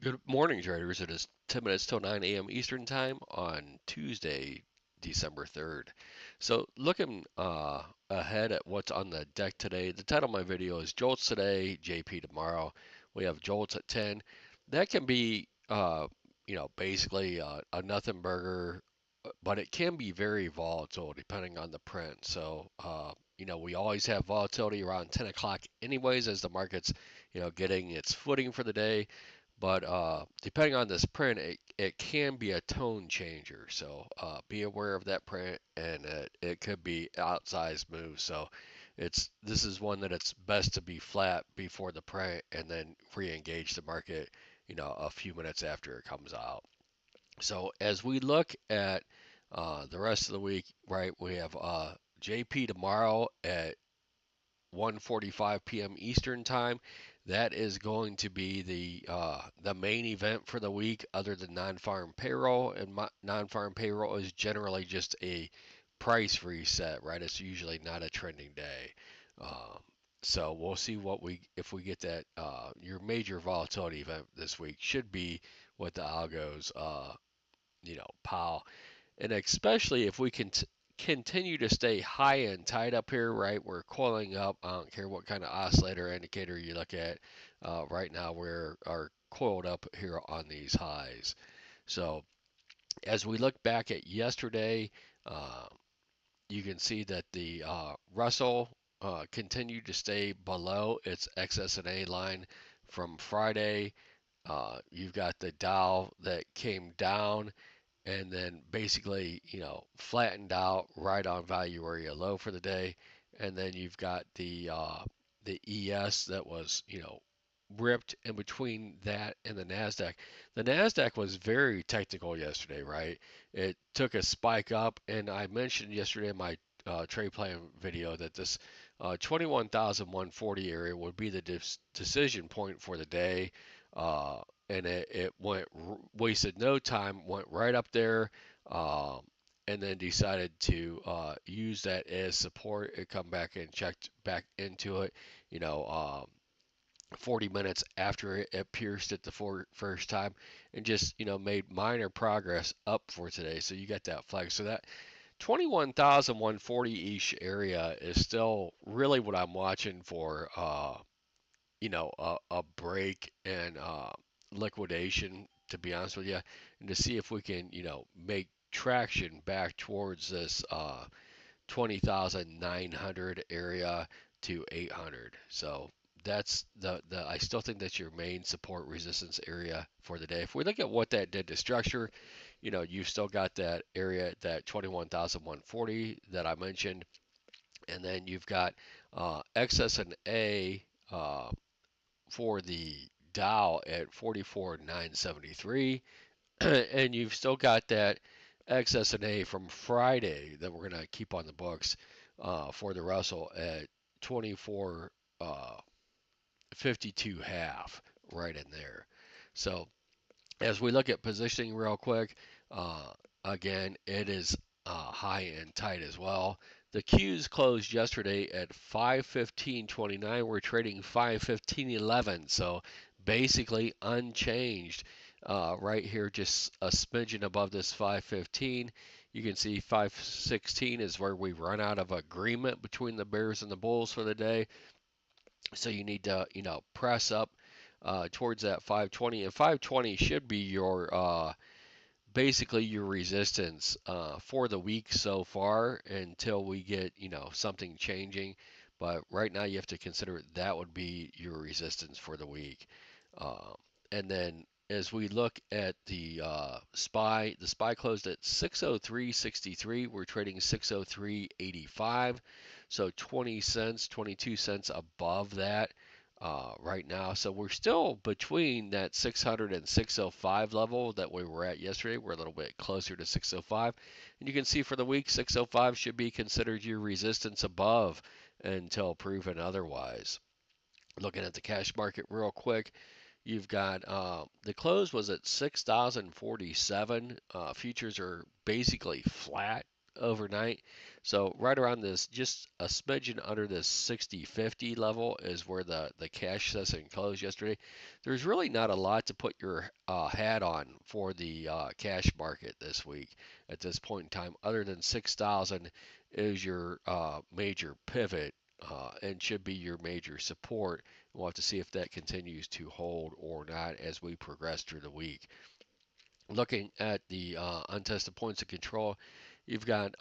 Good morning, traders. It is 10 minutes till 9 a.m. Eastern Time on Tuesday, December 3rd. So, looking ahead at what's on the deck today, the title of my video is JOLTS today, JP tomorrow. We have JOLTS at 10. That can be, basically a nothing burger, but it can be very volatile depending on the print. So, we always have volatility around 10 o'clock, anyways, as the market's, getting its footing for the day. But depending on this print, it can be a tone changer. So be aware of that print, and it could be outsized moves. So this is one that it's best to be flat before the print, and then re-engage the market, a few minutes after it comes out. So as we look at the rest of the week, right, we have JP tomorrow at 1:45 p.m. Eastern time. That is going to be the main event for the week, other than non-farm payroll. And non-farm payroll is generally just a price reset, right? It's usually not a trending day. Um, so we'll see if we get that. Your major volatility event this week should be what the algos, Powell, and especially if we can continue to stay high and tight up here, right? We're coiling up. I don't care what kind of oscillator indicator you look at. Right now, we're are coiled up here on these highs. So as we look back at yesterday, uh, you can see that the Russell continued to stay below its XS&A line from Friday. You've got the Dow that came down and then basically, flattened out right on value area low for the day. And then you've got the ES that was, ripped in between that and the Nasdaq. The Nasdaq was very technical yesterday, right? It took a spike up, and I mentioned yesterday in my trade plan video that this 21,140 area would be the decision point for the day. And it wasted no time, went right up there, um, and then decided to use that as support. It come back and checked back into it, you know, um, 40 minutes after it pierced it the first time, and just made minor progress up for today. So you got that flag. So that 21,140 ish area is still really what I'm watching for. A break and liquidation, to be honest with you, and to see if we can, make traction back towards this 20,900 area to 800. So that's the I still think that's your main support resistance area for the day. If we look at what that did to structure, you've still got that area at that 21,140 that I mentioned, and then you've got excess and A for the Dow at 44,973, and you've still got that XS&A from Friday that we're going to keep on the books for the Russell at 24.52 half, right in there. So as we look at positioning real quick, uh, again, it is high and tight as well. The Qs closed yesterday at 515.29. We're trading 515.11, so basically unchanged. Right here, just a smidgen above this 515. You can see 516 is where we run out of agreement between the bears and the bulls for the day. So you need to, press up towards that 520, and 520 should be your basically your resistance for the week so far until we get something changing. But right now you have to consider that would be your resistance for the week. Um, and then as we look at the SPY closed at 603.63. We're trading 603.85, so 20 cents, 22 cents above that right now. So we're still between that 600 and 605 level that we were at yesterday. We're a little bit closer to 605. And you can see for the week, 605 should be considered your resistance above until proven otherwise. Looking at the cash market real quick, you've got the close was at 6,047. Futures are basically flat overnight. So right around this, just a smidgen under this 60.50 level is where the cash session closed yesterday. There's really not a lot to put your hat on for the cash market this week at this point in time, other than 6,000 is your major pivot and should be your major support. We'll have to see if that continues to hold or not as we progress through the week. Looking at the untested points of control, you've got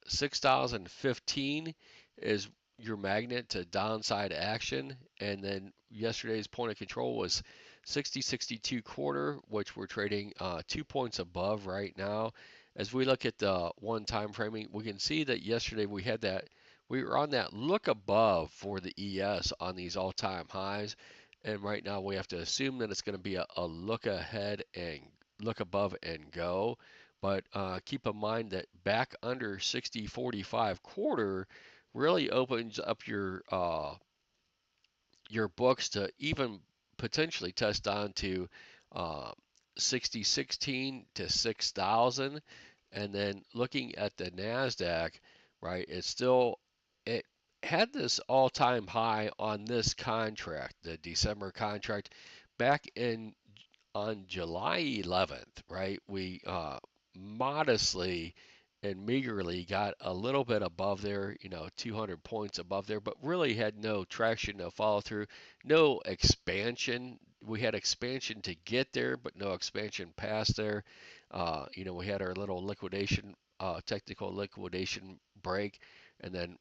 6,015 is your magnet to downside action, and then yesterday's point of control was 60.62 quarter, which we're trading 2 points above right now. As we look at the one time framing, we can see that yesterday we were on that look above for the ES on these all-time highs, and right now we have to assume that it's going to be a look ahead and look above and go. But keep in mind that back under 60.45 quarter really opens up your books to even potentially test down to uh, 60.16 to 6,000. And then looking at the NASDAQ, right, it had this all-time high on this contract, the December contract, back in on July 11th, right, we modestly and meagerly got a little bit above there, 200 points above there, but really had no traction, no follow through, no expansion. We had expansion to get there, but no expansion past there. We had our little liquidation, technical liquidation break, and then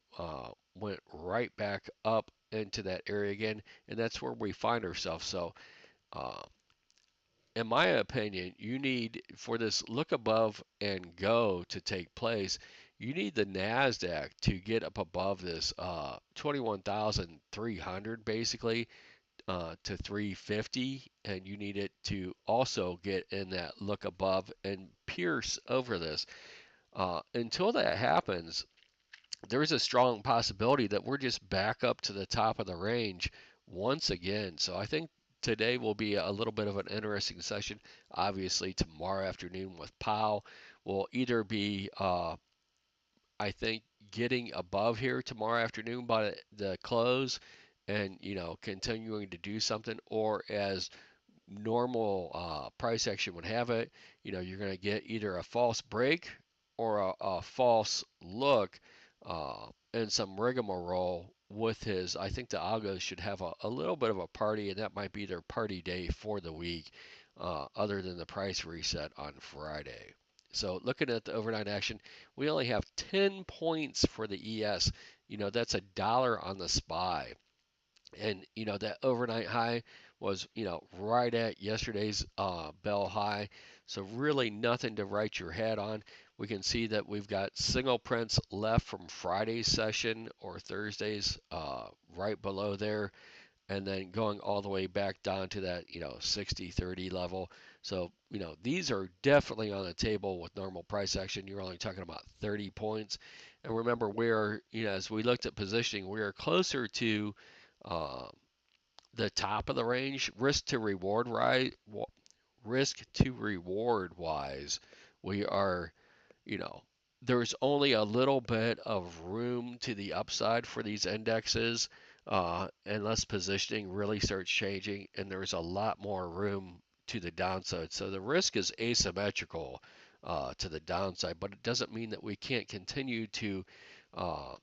went right back up into that area again, and that's where we find ourselves. So, uh, in my opinion, you need for this look above and go to take place, you need the Nasdaq to get up above this 21,300 basically to 350, and you need it to also get in that look above and pierce over this. Until that happens, there's a strong possibility that we're just back up to the top of the range once again. So I think today will be a little bit of an interesting session. Obviously, tomorrow afternoon with Powell will either be, I think, getting above here tomorrow afternoon by the close and, continuing to do something, or as normal price action would have it, you're going to get either a false break or a false look and some rigmarole with his. I think the Agos should have a little bit of a party, and that might be their party day for the week, other than the price reset on Friday. So looking at the overnight action, we only have 10 points for the ES. That's a dollar on the SPY. And that overnight high was right at yesterday's bell high, so really nothing to write your head on. We can see that we've got single prints left from Friday's session or Thursday's right below there, and then going all the way back down to that 60-30 level. So these are definitely on the table with normal price action. You're only talking about 30 points, and remember, we're as we looked at positioning, we are closer to uh, the top of the range. Risk to reward wise, we are, you know, there's only a little bit of room to the upside for these indexes, unless positioning really starts changing, and there's a lot more room to the downside. So the risk is asymmetrical to the downside, but it doesn't mean that we can't continue to uh,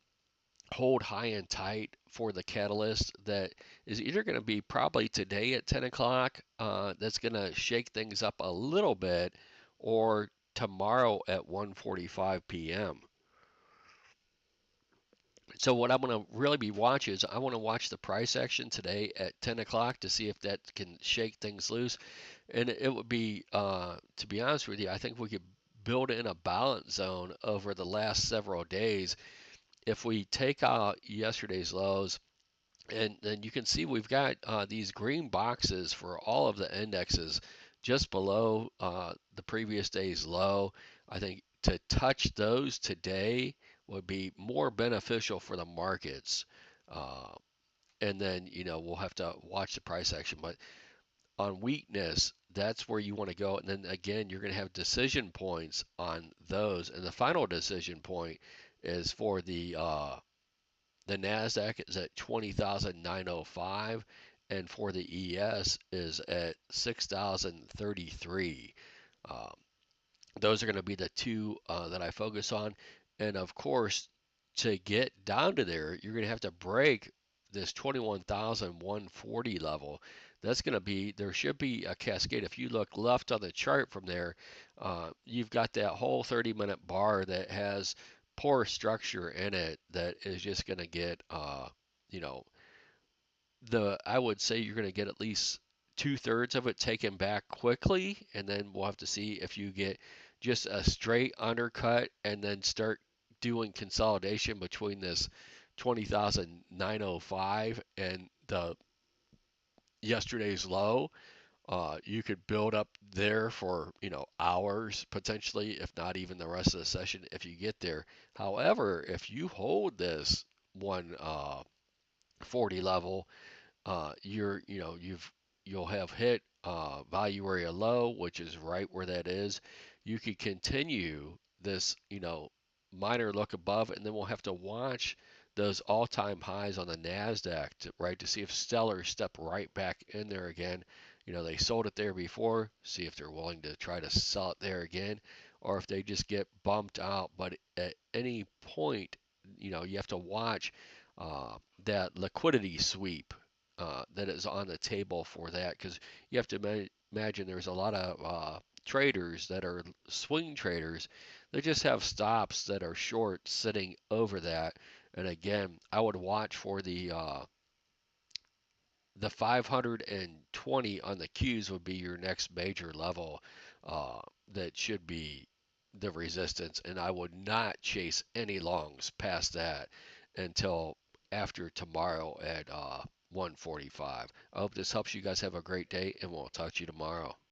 hold high and tight for the catalyst that is either going to be probably today at 10 o'clock, that's going to shake things up a little bit, or tomorrow at 1:45 p.m. So what I'm going to really be watching is I want to watch the price action today at 10 o'clock to see if that can shake things loose. And it would be, to be honest with you, I think we could build in a balance zone over the last several days if we take out yesterday's lows. And then you can see we've got these green boxes for all of the indexes just below the previous day's low. I think to touch those today would be more beneficial for the markets. And then, we'll have to watch the price action. But on weakness, that's where you want to go. And then again, you're going to have decision points on those. And the final decision point is for the Nasdaq is at 20,905, and for the ES is at 6,033. Um, those are going to be the two that I focus on. And of course, to get down to there, you're going to have to break this 21,140 level. That's going to be, there should be a cascade. If you look left on the chart from there, you've got that whole 30-minute bar that has poor structure in it that is just going to get, you know, I would say you're going to get at least two-thirds of it taken back quickly, and then we'll have to see if you get just a straight undercut and then start doing consolidation between this 20,905 and the yesterday's low. You could build up there for, hours potentially, if not even the rest of the session if you get there. However, if you hold this 140 level, you'll have hit value area low, which is right where that is. You could continue this, minor look above, and then we'll have to watch those all-time highs on the Nasdaq, to see if sellers step right back in there again. They sold it there before. See if they're willing to try to sell it there again, or if they just get bumped out. But at any point, you have to watch that liquidity sweep that is on the table for that, because you have to imagine there's a lot of traders that are swing traders. They just have stops that are short sitting over that. And again, I would watch for the 520 on the Qs would be your next major level. That should be the resistance, and I would not chase any longs past that until after tomorrow at 145. I hope this helps. You guys have a great day, and we'll talk to you tomorrow.